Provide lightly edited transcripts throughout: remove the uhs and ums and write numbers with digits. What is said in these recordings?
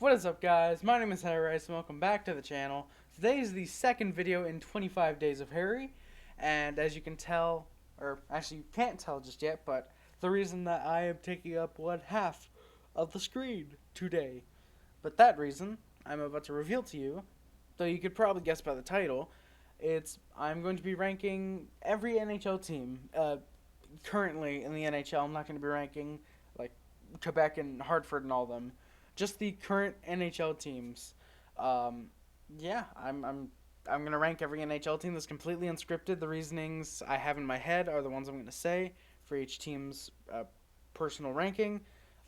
What is up, guys? My name is Harry Rice and welcome back to the channel. Today is the second video in 25 Days of Harry, and as you can tell, or actually you can't tell just yet, but the reason that I am taking up one half of the screen today. But that reason, I'm about to reveal to you, though you could probably guess by the title, I'm going to be ranking every NHL team currently in the NHL. I'm not going to be ranking like Quebec and Hartford and all of them. Just the current NHL teams. Yeah, I'm gonna rank every NHL team that's completely unscripted. The reasonings I have in my head are the ones I'm gonna say for each team's personal ranking.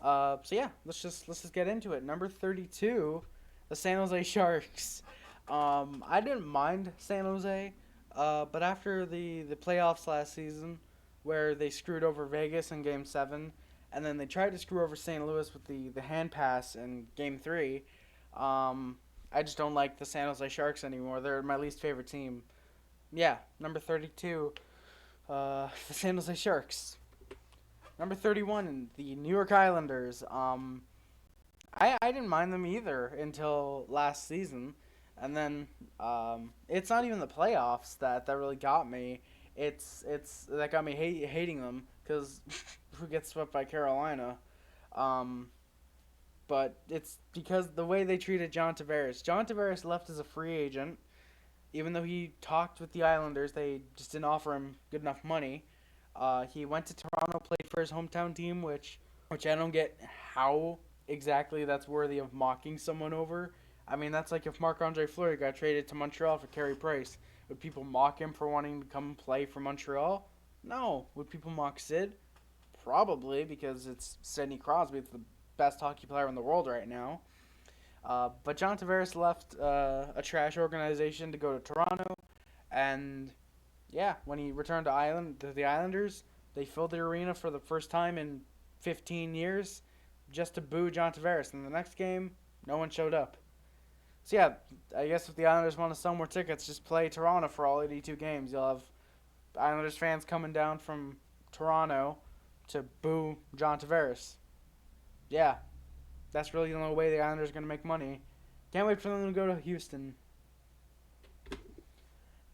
So yeah, let's just get into it. Number 32, the San Jose Sharks. I didn't mind San Jose, but after the playoffs last season, where they screwed over Vegas in Game 7, and then they tried to screw over St. Louis with the hand pass in Game 3. I just don't like the San Jose Sharks anymore. They're my least favorite team. Yeah, number 32, the San Jose Sharks. Number 31, the New York Islanders. I didn't mind them either until last season. And then it's not even the playoffs that really got me. It's that got me hating them because who gets swept by Carolina. But it's because the way they treated John Tavares. John Tavares left as a free agent, even though he talked with the Islanders. They just didn't offer him good enough money. He went to Toronto, played for his hometown team, which I don't get how exactly that's worthy of mocking someone over. I mean, that's like if Marc-Andre Fleury got traded to Montreal for Carey Price. Would people mock him for wanting to come play for Montreal? No. Would people mock Sid? Probably, because it's Sidney Crosby. It's the best hockey player in the world right now. But John Tavares left a trash organization to go to Toronto, and yeah, when he returned to the Islanders, they filled the arena for the first time in 15 years just to boo John Tavares. And the next game, no one showed up. So yeah, I guess if the Islanders want to sell more tickets, just play Toronto for all 82 games. You'll have Islanders fans coming down from Toronto to boo John Tavares. Yeah, that's really the only way the Islanders are going to make money. Can't wait for them to go to Houston.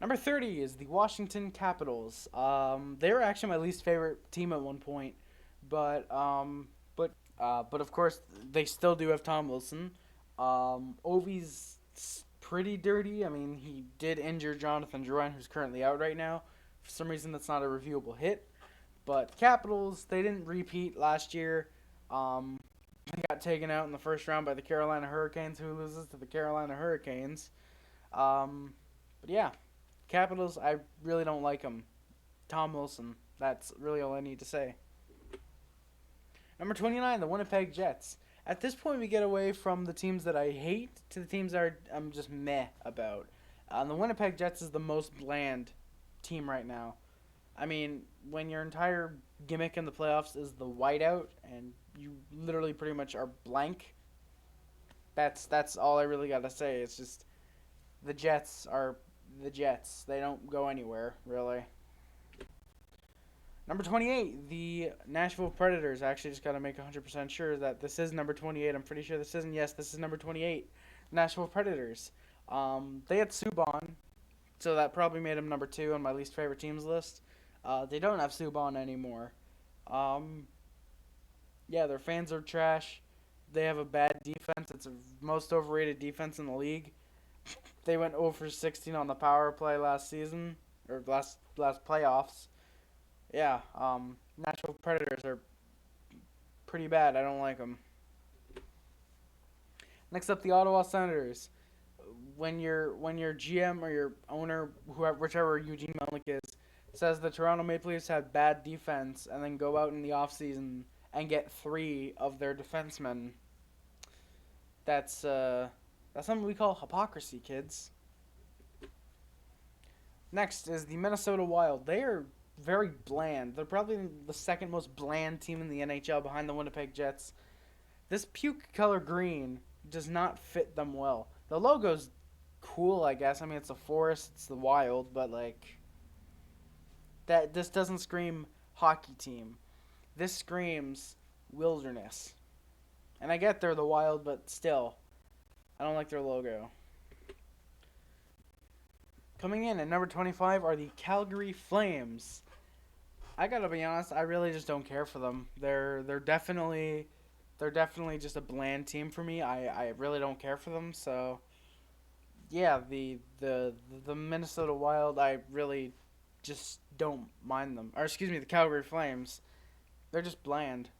Number 30 is the Washington Capitals. They were actually my least favorite team at one point, but of course they still do have Tom Wilson. Ovi's pretty dirty. I mean, he did injure Jonathan Drouin, who's currently out right now. For some reason, that's not a reviewable hit. But Capitals, they didn't repeat last year. They got taken out in the first round by the Carolina Hurricanes, who loses to the Carolina Hurricanes. But yeah, Capitals, I really don't like them. Tom Wilson, that's really all I need to say. Number 29, the Winnipeg Jets. At this point, we get away from the teams that I hate to the teams that I'm just meh about. The Winnipeg Jets is the most bland team right now. I mean, when your entire gimmick in the playoffs is the whiteout and you literally pretty much are blank, that's all I really got to say. It's just the Jets are the Jets. They don't go anywhere, really. Number 28, the Nashville Predators. I actually just got to make 100% sure that this is number 28. I'm pretty sure this isn't. Yes, this is number 28. Nashville Predators. They had Subban, so that probably made them number 2 on my least favorite teams list. They don't have Subban anymore. Yeah, their fans are trash. They have a bad defense. It's the most overrated defense in the league. They went 0 for 16 on the power play last season, or last playoffs. Yeah, Nashville Predators are pretty bad. I don't like them. Next up, the Ottawa Senators. When your GM or your owner, whichever Eugene Melnyk is, says the Toronto Maple Leafs have bad defense and then go out in the offseason and get 3 of their defensemen, that's something we call hypocrisy, kids. Next is the Minnesota Wild. They are very bland. They're probably the second most bland team in the NHL behind the Winnipeg Jets. This puke color green does not fit them well. The logo's cool, I guess. I mean, it's a forest, it's the Wild, but like this doesn't scream hockey team. This screams wilderness. And I get they're the Wild, but still, I don't like their logo. Coming in at number 25 are the Calgary Flames. I gotta be honest, I really just don't care for them. They're definitely just a bland team for me. I really don't care for them. So yeah, the Minnesota Wild, I really just don't mind them. Or excuse me, the Calgary Flames. They're just bland.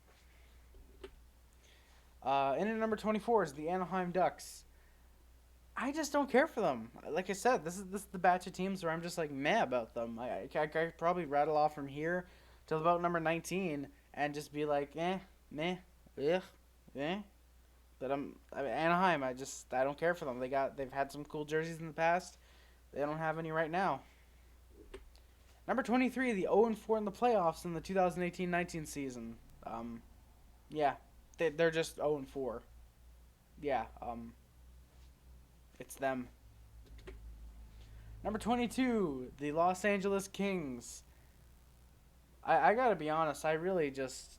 In at number 24 is the Anaheim Ducks. I just don't care for them. Like I said, this is the batch of teams where I'm just like meh about them. I could probably rattle off from here till about number 19 and just be like meh, ugh, eh. But Anaheim. I don't care for them. They've had some cool jerseys in the past. They don't have any right now. Number 23, the 0-4 in the playoffs in the 2018-19 season. Yeah, they're just 0-4. Yeah, it's them. Number 22, the Los Angeles Kings. I gotta be honest, I really just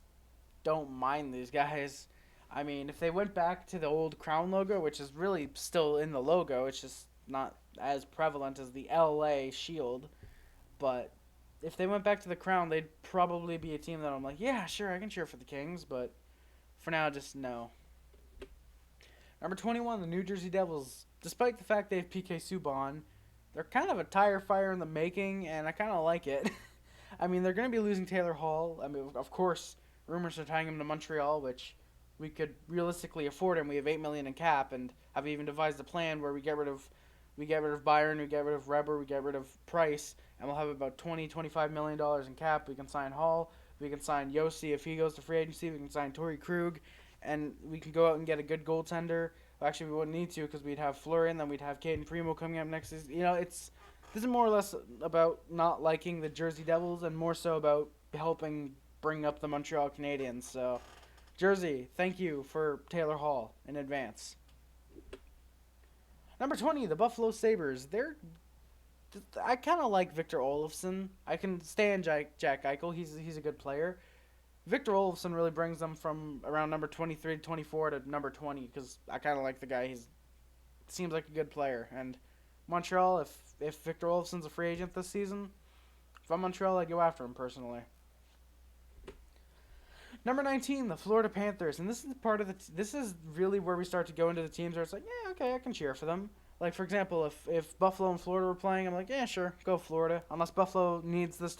don't mind these guys. I mean, if they went back to the old crown logo, which is really still in the logo, it's just not as prevalent as the LA Shield. But if they went back to the crown, they'd probably be a team that I'm like, yeah, sure, I can cheer for the Kings. But for now, just no. Number 21, the New Jersey Devils. Despite the fact they have PK Subban, they're kind of a tire fire in the making, and I kind of like it. I mean, they're going to be losing Taylor Hall. I mean, of course, rumors are tying him to Montreal, which we could realistically afford him. We have $8 million in cap, and have even devised a plan where we get rid of Byron, we get rid of Reber, we get rid of Price, and we'll have about $25 million in cap. We can sign Hall, we can sign Yossi if he goes to free agency, we can sign Torrey Krug, and we can go out and get a good goaltender. Well, actually, we wouldn't need to because we'd have Fleury, and then we'd have Caden Primo coming up next season. This is more or less about not liking the Jersey Devils and more so about helping bring up the Montreal Canadiens. So, Jersey, thank you for Taylor Hall in advance. Number 20, the Buffalo Sabres. I kind of like Victor Olofsson. I can stand Jack Eichel. He's a good player. Victor Olofsson really brings them from around number 23 to 24 to number 20 because I kind of like the guy. He seems like a good player. And Montreal, if Victor Olofsson's a free agent this season, if I'm Montreal, I'd go after him personally. Number 19, the Florida Panthers, and this is this is really where we start to go into the teams where it's like, yeah, okay, I can cheer for them. Like for example, if Buffalo and Florida were playing, I'm like, yeah, sure, go Florida. Unless Buffalo needs it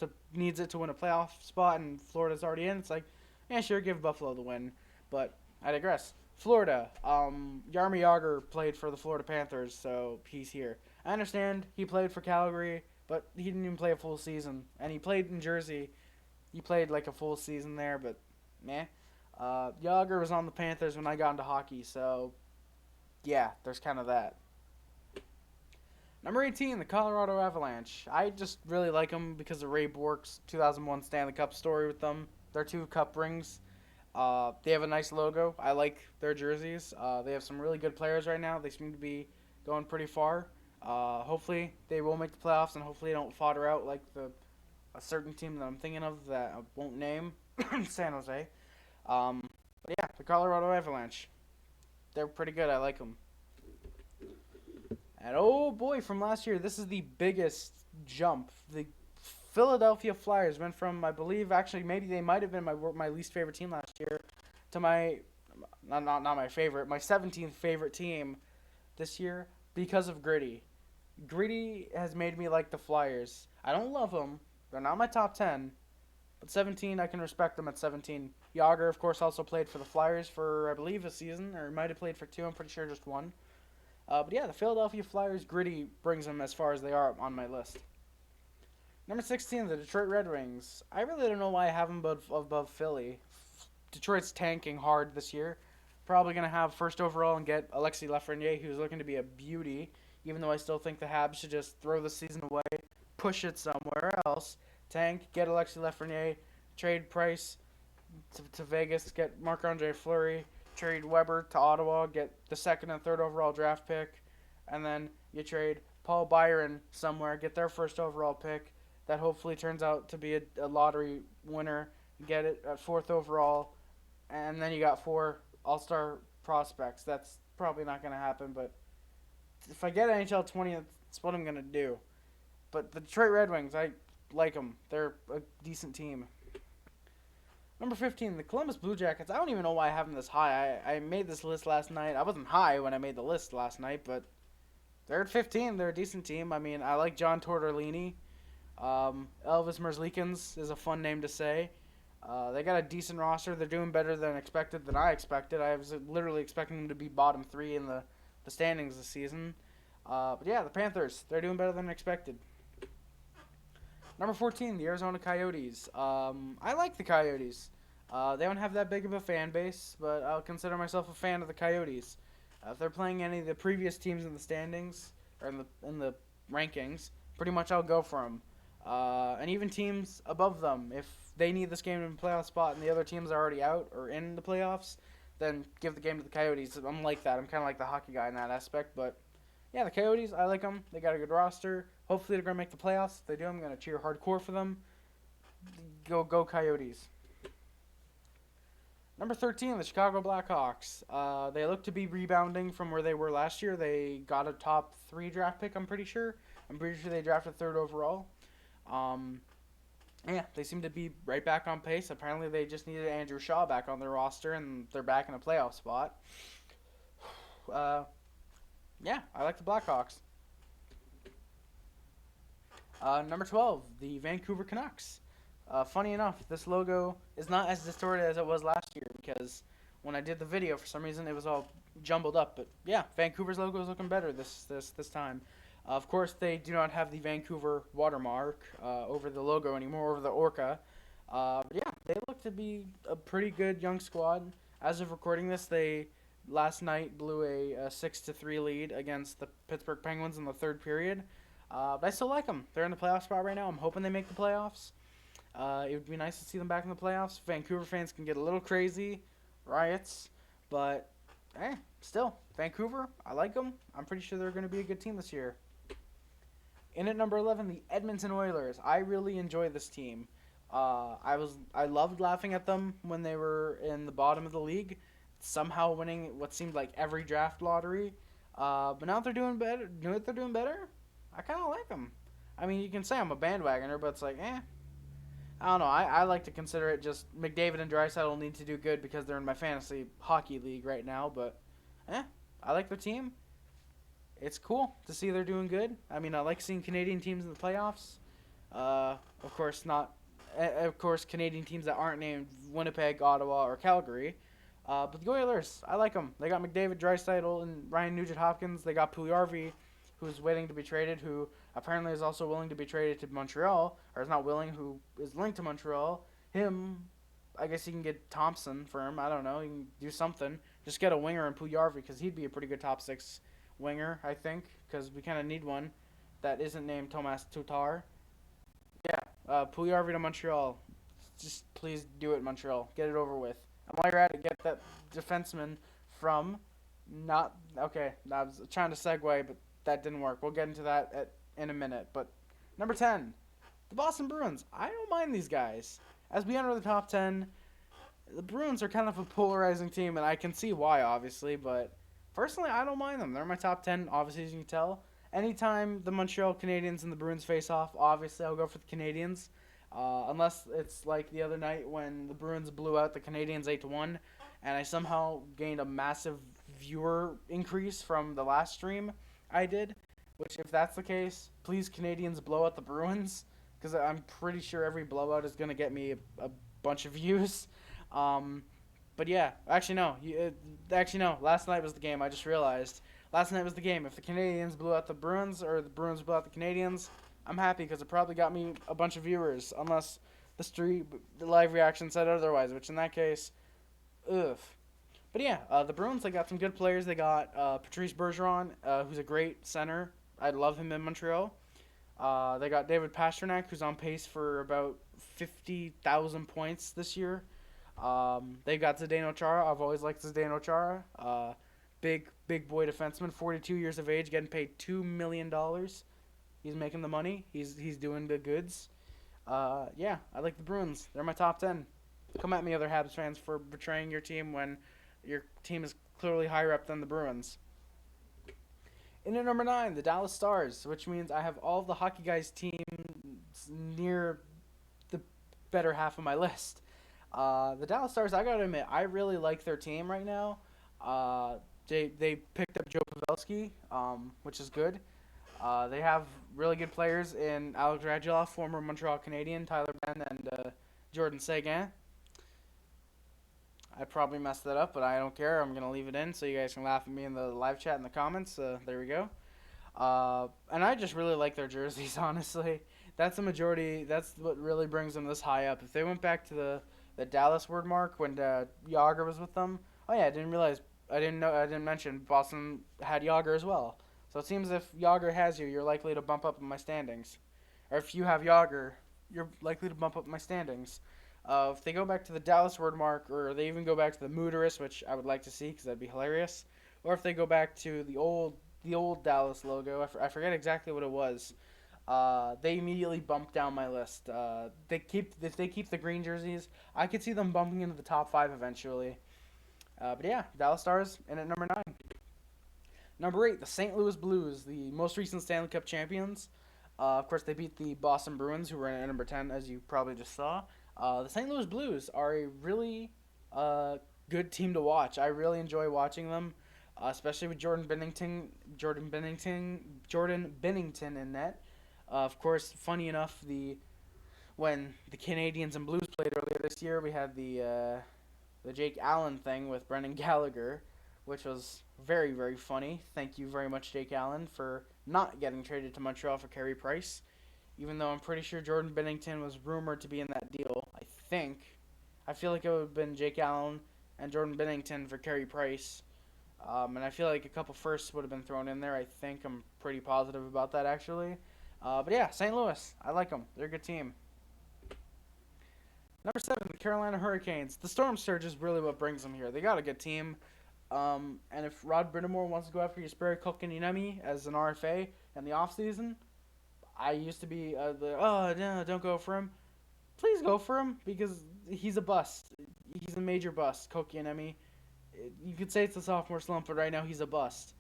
to win a playoff spot and Florida's already in, it's like, yeah, sure, give Buffalo the win. But I digress. Florida, Jaromir Jagr played for the Florida Panthers, so he's here. I understand he played for Calgary, but he didn't even play a full season, and he played in Jersey. He played like a full season there, but meh. Jagr was on the Panthers when I got into hockey, so yeah, there's kind of that. Number 18, the Colorado Avalanche. I just really like them because of Ray Bourque's 2001 Stanley Cup story with them. Their 2 cup rings. They have a nice logo. I like their jerseys. They have some really good players right now. They seem to be going pretty far. Hopefully they will make the playoffs, and hopefully they don't fodder out like a certain team that I'm thinking of that I won't name, San Jose. But yeah, the Colorado Avalanche. They're pretty good. I like them. And oh boy, from last year, this is the biggest jump. The Philadelphia Flyers went from, I believe, actually maybe they might have been my least favorite team last year, to my not my favorite, my 17th favorite team this year because of Gritty. Gritty has made me like the Flyers. I don't love them. They're not my top 10. But 17, I can respect them at 17. Jagr, of course, also played for the Flyers for, I believe, a season, or might have played for 2. I'm pretty sure just 1. But yeah, the Philadelphia Flyers, Gritty brings them as far as they are on my list. Number 16, the Detroit Red Wings. I really don't know why I have them above Philly. Detroit's tanking hard this year. Probably going to have first overall and get Alexis Lafreniere, who's looking to be a beauty, even though I still think the Habs should just throw the season away, push it somewhere else, tank, get Alexis Lafreniere, trade Price to Vegas, get Marc-Andre Fleury, trade Weber to Ottawa, get the 2nd and 3rd overall draft pick, and then you trade Paul Byron somewhere, get their first overall pick, that hopefully turns out to be a lottery winner, get it at 4th overall, and then you got 4 all-star prospects. That's probably not going to happen, but if I get NHL 20, that's what I'm going to do. But the Detroit Red Wings, I like them. They're a decent team. Number 15, the Columbus Blue Jackets. I don't even know why I have them this high. I made this list last night. I wasn't high when I made the list last night, but they're at 15. They're a decent team. I mean, I like John Tortorellini. Elvis Merzlikins is a fun name to say. They got a decent roster. They're doing better than expected, than I expected. I was literally expecting them to be bottom 3 in the standings this season. But yeah, the Panthers, they're doing better than expected. Number 14, the Arizona Coyotes. I like the Coyotes. They don't have that big of a fan base, but I'll consider myself a fan of the Coyotes. If they're playing any of the previous teams in the standings or in the rankings, pretty much I'll go for them. And even teams above them, if they need this game in a playoff spot and the other teams are already out or in the playoffs, then give the game to the Coyotes. I'm like that. I'm kind of like the hockey guy in that aspect, but yeah, the Coyotes, I like them. They got a good roster. Hopefully they're going to make the playoffs. If they do, I'm going to cheer hardcore for them. Go Coyotes. Number 13, the Chicago Blackhawks. They look to be rebounding from where they were last year. They got a top 3 draft pick, I'm pretty sure. I'm pretty sure they drafted 3rd overall. Yeah, they seem to be right back on pace. Apparently they just needed Andrew Shaw back on their roster, and they're back in a playoff spot. Yeah, I like the Blackhawks. Number 12, the Vancouver Canucks. Funny enough, this logo is not as distorted as it was last year because when I did the video, for some reason, it was all jumbled up. But yeah, Vancouver's logo is looking better this time. Of course, they do not have the Vancouver watermark over the logo anymore, over the Orca. But yeah, they look to be a pretty good young squad. As of recording this, they last night blew a 6-3 lead against the Pittsburgh Penguins in the 3rd period. But I still like them. They're in the playoff spot right now. I'm hoping they make the playoffs. It would be nice to see them back in the playoffs. Vancouver fans can get a little crazy, riots, but hey, still, Vancouver, I like them. I'm pretty sure they're going to be a good team this year. In at number 11, the Edmonton Oilers. I really enjoy this team. I loved laughing at them when they were in the bottom of the league, somehow winning what seemed like every draft lottery. But now they're doing better. I kind of like them. I mean, you can say I'm a bandwagoner, but it's like, I don't know. I like to consider it just McDavid and Draisaitl need to do good because they're in my fantasy hockey league right now. But, I like their team. It's cool to see they're doing good. I mean, I like seeing Canadian teams in the playoffs. Of course, Canadian teams that aren't named Winnipeg, Ottawa, or Calgary. But the Oilers, I like them. They got McDavid, Draisaitl, and Ryan Nugent-Hopkins. They got Puljujarvi, who's waiting to be traded, who apparently is also willing to be traded to Montreal, or is not willing, who is linked to Montreal. I guess you can get Thompson for him. I don't know. You can do something. Just get a winger in Puljujarvi because he'd be a pretty good top 6 winger, I think, because we kind of need one that isn't named Tomas Tatar. Yeah, Puljujarvi to Montreal. Just please do it, Montreal. Get it over with. And while you're at it, get that defenseman from okay, I was trying to segue, but that didn't work. We'll get into that in a minute. But number 10, the Boston Bruins. I don't mind these guys. As we enter the top 10, the Bruins are kind of a polarizing team, and I can see why, obviously, but personally, I don't mind them. They're my top 10, obviously, as you can tell. Anytime the Montreal Canadiens and the Bruins face off, obviously I'll go for the Canadiens. Unless it's like the other night when the Bruins blew out the Canadiens 8-1, and I somehow gained a massive viewer increase from the last stream I did. Which, if that's the case, please Canadiens blow out the Bruins, because I'm pretty sure every blowout is going to get me a bunch of views. But yeah, actually no. Last night was the game. I just realized. Last night was the game. If the Canadiens blew out the Bruins or the Bruins blew out the Canadiens, I'm happy because it probably got me a bunch of viewers. Unless the live reaction said otherwise, which in that case, ugh. But yeah, the Bruins, they got some good players. They got Patrice Bergeron, who's a great center. I love him in Montreal. They got David Pastrnak, who's on pace for about 50,000 points this year. They got Zdeno Chara. I've always liked Zdeno Chara. Big boy defenseman, 42 years of age, getting paid $2 million. He's making the money. He's doing the goods. Yeah, I like the Bruins. They're my top 10. Come at me, other Habs fans, for betraying your team when your team is clearly higher up than the Bruins. In at number 9, the Dallas Stars, which means I have all of the hockey guys teams near the better half of my list. The Dallas Stars, I gotta admit, I really like their team right now. They picked up Joe Pavelski, which is good. They have really good players in Alex Radulov, former Montreal Canadian, Tyler Benn, and Jordan Seguin. I probably messed that up, but I don't care. I'm going to leave it in so you guys can laugh at me in the live chat in the comments. There we go. And I just really like their jerseys, honestly. That's the majority. That's what really brings them this high up. If they went back to the Dallas word mark when Yager was with them. Oh, yeah, I didn't mention Boston had Yager as well. So it seems if Yager has you, you're likely to bump up in my standings. Or if you have Yager, you're likely to bump up in my standings. If they go back to the Dallas word mark, or they even go back to the Mooterus, which I would like to see because that'd be hilarious, or if they go back to the old Dallas logo, I forget exactly what it was. They immediately bump down my list. If they keep the green jerseys, I could see them bumping into the top 5 eventually. But yeah, Dallas Stars in at number 9. Number 8, the St. Louis Blues, the most recent Stanley Cup champions. Of course, they beat the Boston Bruins, who were in at number 10, as you probably just saw. The St. Louis Blues are a really good team to watch. I really enjoy watching them, especially with Jordan Binnington in net. Of course, funny enough, when the Canadians and Blues played earlier this year, we had the Jake Allen thing with Brendan Gallagher, which was very, very funny. Thank you very much, Jake Allen, for not getting traded to Montreal for Carey Price. Even though I'm pretty sure Jordan Binnington was rumored to be in that deal, I feel like it would have been Jake Allen and Jordan Binnington for Carey Price. And I feel like a couple firsts would have been thrown in there. I'm pretty positive about that, actually. But yeah, St. Louis. I like them. They're a good team. Number 7, the Carolina Hurricanes. The Storm Surge is really what brings them here. They got a good team. And if Rod Brindamore wants to go after Jesperi Kotkaniemi as an RFA in the offseason, I used to be no, don't go for him. Please go for him because he's a bust. He's a major bust, Kotkaniemi. You could say it's a sophomore slump, but right now he's a bust.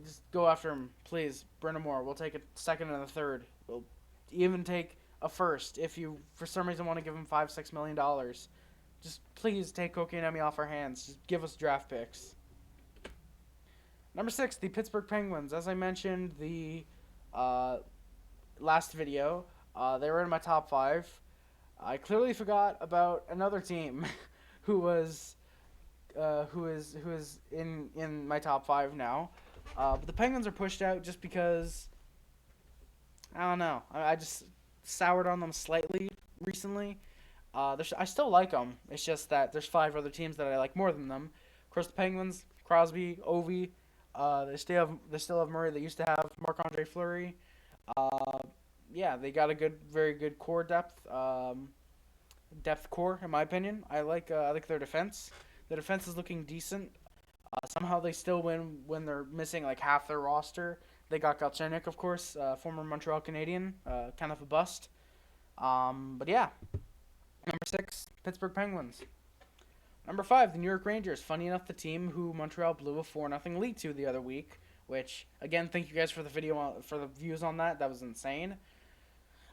Just go after him, please. Brindamore, we'll take a second and a third. We'll even take a first if you, for some reason, want to give him $5-6 million. Just please take Kotkaniemi off our hands. Just give us draft picks. Number 6, the Pittsburgh Penguins. As I mentioned, the last video, they were in my top 5. I clearly forgot about another team who is in my top 5 now. But the Penguins are pushed out just because I don't know. I just soured on them slightly recently. I still like them. It's just that there's 5 other teams that I like more than them. Of course, the Penguins, Crosby, Ovi. They still have Murray. They used to have Marc-Andre Fleury. Yeah, they got a very good core depth. Depth core, in my opinion. I like their defense. The defense is looking decent. Somehow they still win when they're missing like half their roster. They got Galchenyuk, of course, former Montreal Canadian, kind of a bust. But yeah, number 6, Pittsburgh Penguins. Number 5, the New York Rangers. Funny enough, the team who Montreal blew a 4-0 lead to the other week. Which again, thank you guys for the views on that. That was insane.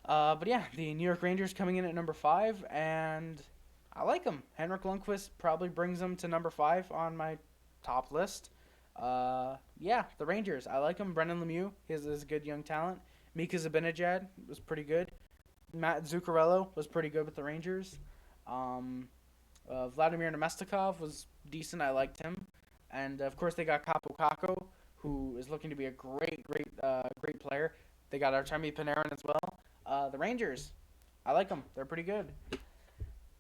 But yeah, the New York Rangers coming in at number 5, and I like them. Henrik Lundqvist probably brings them to number 5 on my top list. Yeah, the Rangers. I like them. Brendan Lemieux is a good young talent. Mika Zibanejad was pretty good. Matt Zuccarello was pretty good with the Rangers. Vladimir Nemestikov was decent. I liked him. And, of course, they got Kaapo Kakko, who is looking to be a great player. They got Artemi Panarin as well. The Rangers, I like them. They're pretty good.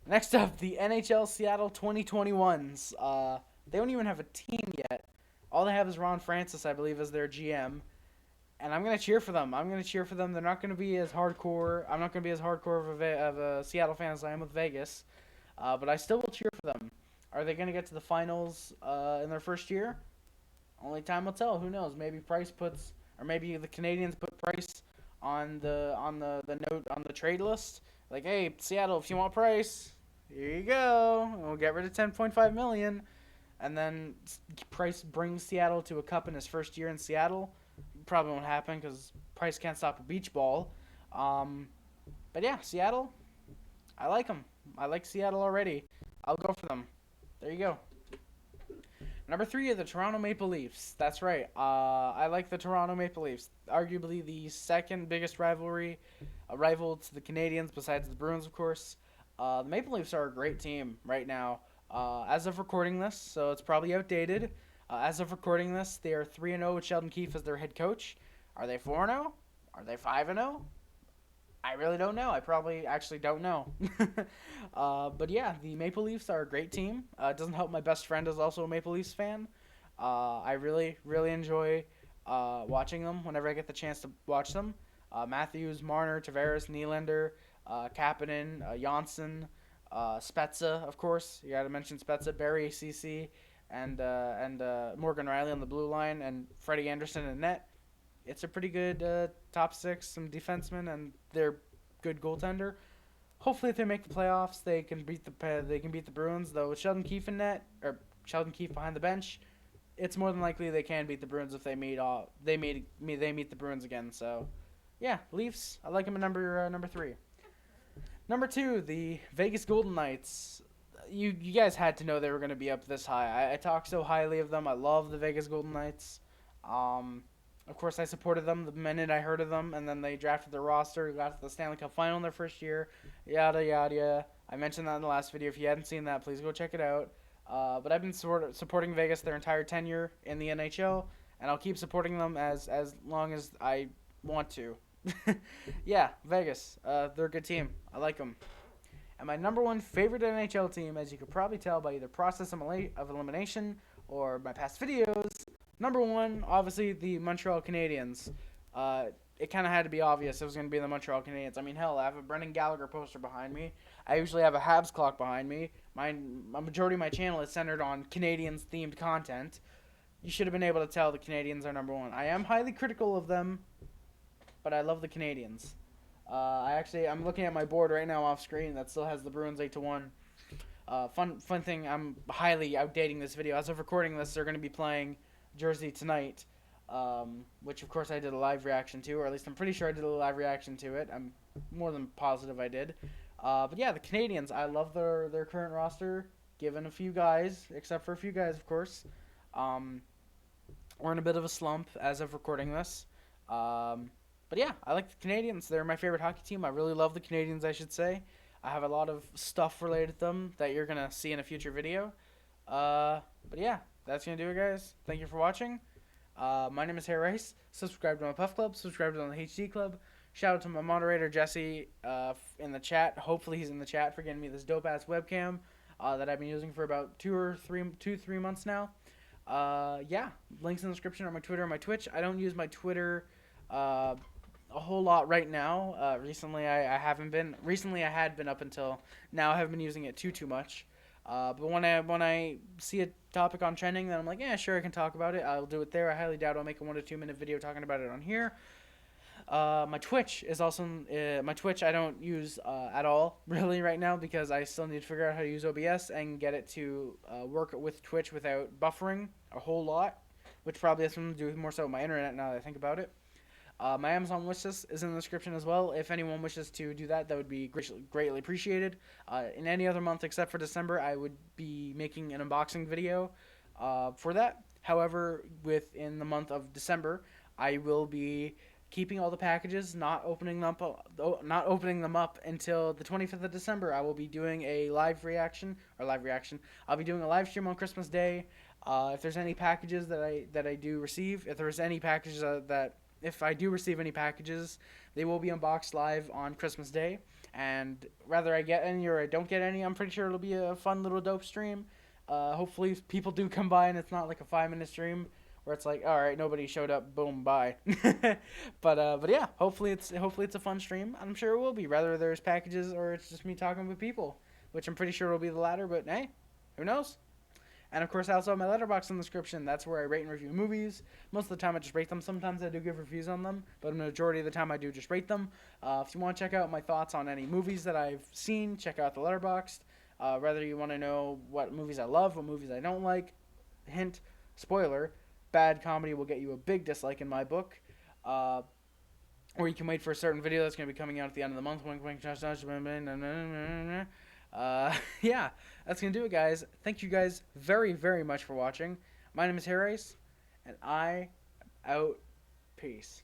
Next up, the NHL Seattle 2021s. They don't even have a team yet. All they have is Ron Francis, I believe, as their GM. And I'm going to cheer for them. They're not going to be as hardcore. I'm not going to be as hardcore of a Seattle fan as I am with Vegas. But I still will cheer for them. Are they going to get to the finals in their first year? Only time will tell. Who knows? Maybe maybe the Canadians put Price on the trade list. Like, hey, Seattle, if you want Price, here you go. We'll get rid of $10.5 million. and then Price brings Seattle to a cup in his first year in Seattle. Probably won't happen because Price can't stop a beach ball. But yeah, Seattle, I like them. I like Seattle already. I'll go for them. There you go. Number 3 are the Toronto Maple Leafs. That's right. I like the Toronto Maple Leafs. Arguably the second biggest rivalry, a rival to the Canadiens besides the Bruins, of course. The Maple Leafs are a great team right now. As of recording this, so it's probably outdated. As of recording this, they are 3-0 with Sheldon Keefe as their head coach. Are they 4-0? Are they 5-0? I really don't know. I probably actually don't know. But yeah, the Maple Leafs are a great team. It doesn't help my best friend is also a Maple Leafs fan. I really, really enjoy watching them whenever I get the chance to watch them. Matthews, Marner, Tavares, Nylander, Kapanen, Janssen, Spezza, of course. You got to mention Spezza, Barry, CC, and Morgan Riley on the blue line, and Freddie Anderson in net. It's a pretty good top 6, some defensemen, and they're good goaltender. Hopefully, if they make the playoffs, they can beat the Bruins. Though with Sheldon Keefe in net, or Sheldon Keefe behind the bench, it's more than likely they can beat the Bruins if they meet the Bruins again. So, yeah, Leafs. I like them at number 3. Number 2, the Vegas Golden Knights. You guys had to know they were going to be up this high. I talk so highly of them. I love the Vegas Golden Knights. Of course, I supported them the minute I heard of them, and then they drafted their roster, got to the Stanley Cup Final in their first year, yada, yada. I mentioned that in the last video. If you hadn't seen that, please go check it out. But I've been supporting Vegas their entire tenure in the NHL, and I'll keep supporting them as long as I want to. Yeah, Vegas. They're a good team. I like them. And my number 1 favorite NHL team, as you could probably tell by either process of elimination or my past videos, number 1, obviously, the Montreal Canadiens. It kind of had to be obvious it was going to be the Montreal Canadiens. I mean, hell, I have a Brendan Gallagher poster behind me. I usually have a Habs clock behind me. A majority of my channel is centered on Canadiens-themed content. You should have been able to tell the Canadiens are number 1. I am highly critical of them, but I love the Canadiens. I'm looking at my board right now off screen that still has the Bruins 8-1. Fun thing, I'm highly outdating this video. As of recording this, they're going to be playing Jersey tonight, which of course I did a live reaction to, or at least I'm pretty sure I did a live reaction to it. I'm more than positive I did. But yeah, the Canadiens, I love their current roster, given a few guys, except for a few guys, of course. We're in a bit of a slump as of recording this. But yeah, I like the Canadiens. They're my favorite hockey team. I really love the Canadiens, I should say. I have a lot of stuff related to them that you're going to see in a future video. But yeah, that's going to do it, guys. Thank you for watching. My name is Harry Rice. Subscribe to my Puff Club. Subscribe to the HD Club. Shout out to my moderator, Jesse, in the chat. Hopefully he's in the chat for getting me this dope-ass webcam that I've been using for about 2 or 3 months now. Yeah, links in the description on my Twitter and my Twitch. I don't use my Twitter a whole lot right now. Recently I haven't been. Recently I had been up until now. I haven't been using it too much. But when I see a topic on trending, then I'm like, yeah, sure, I can talk about it. I'll do it there. I highly doubt I'll make a 1 to 2 minute video talking about it on here. My Twitch is also my Twitch I don't use at all really right now because I still need to figure out how to use OBS and get it to work with Twitch without buffering a whole lot, which probably has something to do with more so with my internet now that I think about it. My Amazon wishlist is in the description as well. If anyone wishes to do that, that would be greatly appreciated. In any other month except for December, I would be making an unboxing video for that. However, within the month of December, I will be keeping all the packages, not opening them up until the 25th of December. I will be doing a live reaction. I'll be doing a live stream on Christmas Day. If there's any packages that I do receive, if I do receive any packages, they will be unboxed live on Christmas Day. And whether I get any or I don't get any, I'm pretty sure it'll be a fun little dope stream. Hopefully people do come by and it's not like a 5-minute stream where it's like, all right, nobody showed up, boom, bye. But yeah, hopefully it's a fun stream. I'm sure it will be, whether there's packages or it's just me talking with people, which I'm pretty sure will be the latter. But hey, who knows? And of course, I also have my letterbox in the description. That's where I rate and review movies. Most of the time, I just rate them. Sometimes I do give reviews on them, but the majority of the time, I do just rate them. If you want to check out my thoughts on any movies that I've seen, check out the letterbox. Whether you want to know what movies I love, what movies I don't like, hint, spoiler, bad comedy will get you a big dislike in my book. Or you can wait for a certain video that's going to be coming out at the end of the month. Yeah, that's going to do it, guys. Thank you guys very, very much for watching. My name is Harris, and I am out. Peace.